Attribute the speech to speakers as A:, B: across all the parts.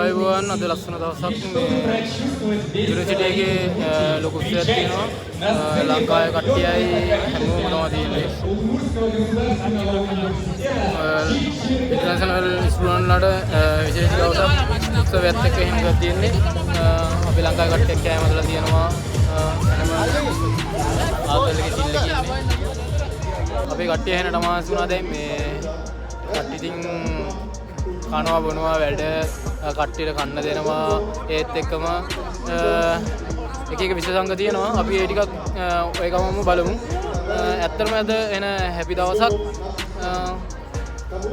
A: ආයුබෝවන් අද ලස්සන දවසක් මේ යුනිවර්සිටි එකේ ලොකු උත්සවයක් තියෙනවා ලංකාවේ කට්ටියයි හැමෝම තමයි තියෙන්නේ ඉන්ටර්නැෂනල් ස්ටුඩන්ට්ලාට විශේෂ දවසක් උත්සවයක් එක්ක එහෙම එකක් තියෙන්නේ අපි ලංකාවේ කට්ටියක් කෑම හදලා තියෙනවා ආතල්ලගේ සිල්ල කියන්නේ අපි කට්ටිය එහෙන තමාස් වුණා දැන් මේ කට්ටිය ඉතින් කනවා බොනවා වැඩ කට්ටියට කන්න දෙනවා ඒත් එක්කම එක එක විශේෂංග තියෙනවා අපි ඒ ටිකක් ඔය ගමම බලමු ඇත්තටම අද එන හැපි දවසක්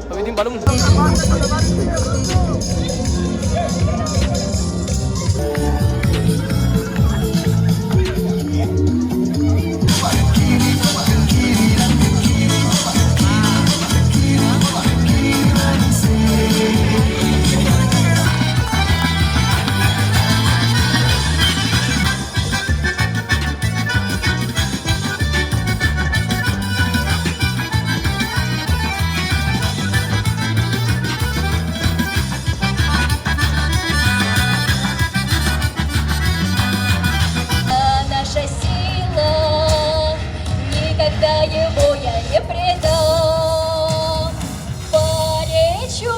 A: අපි ඉතින් බලමු
B: его я не предам. Полечу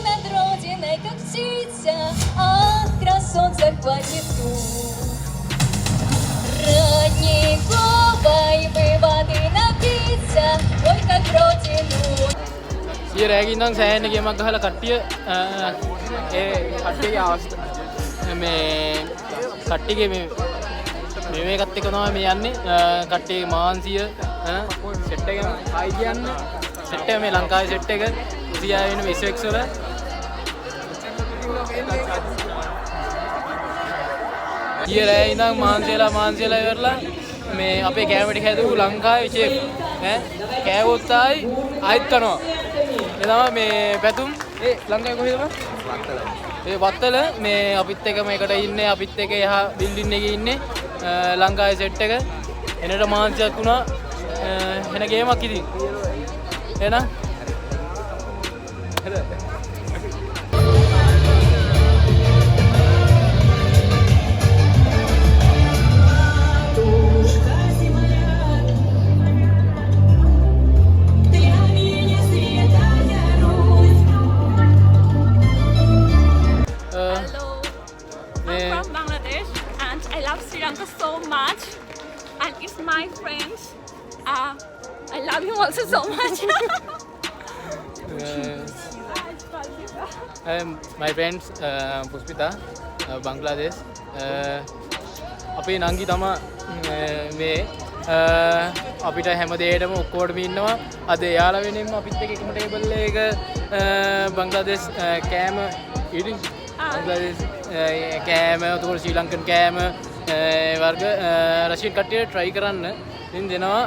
B: над родиной, как птица, от красот захватит дух. Родниковой бы воды напиться, ой, как родину.
A: ඊ රෑගින් නම් සෑහෙන ගේමක් ගහලා කට්ටිය ඒ කට්ටියගේ අවස්ථාව මේ කට්ටියගේ මේ මේකත් එක්ක තමයි මේ යන්නේ කට්ටියගේ මාන්සිය සෙට් එක ආයි කියන්නේ සෙට් එක මේ ලංකාවේ සෙට් එක 36 වෙනි SX වල ඊ රෑ ඉඳන් මාන්සියලා ඉවරලා මේ අපේ කෑම ටික හැදුව ලංකාවේ චෙෆ් කෑවොත් ආයිත් කරනවා ඒ තමයි මේ පැතුම් ඒ ලංකාවේ කොහෙද ඒ වත්තල මේ අපිත් එක මේකට ඉන්නේ අපිත් එක එහා බිල්ඩින් එකේ ඉන්නේ ලංකාවේ සෙට් එක එනට මාන්සියක් වුණා එන ගේමක් ඉතින් එන
C: Sri Lanka so much and it's my friends I love him also so much
A: my friends Puspita Bangladesh අපේ නංගි තමයි මේ අපිට හැම දෙයකටම ඔක්කොටම ඉන්නවා අද එයාලා වෙනින්ම අපිත් එක්ක එකම ටේබල් එක බංග්ලාදේශ කෑම ඉතින් බංග්ලාදේශ කෑම උතුරු ශ්‍රී ලංකන් කෑම වර්ග රෂියන් කට්ටියට try කරන්න ඉතින් දෙනවා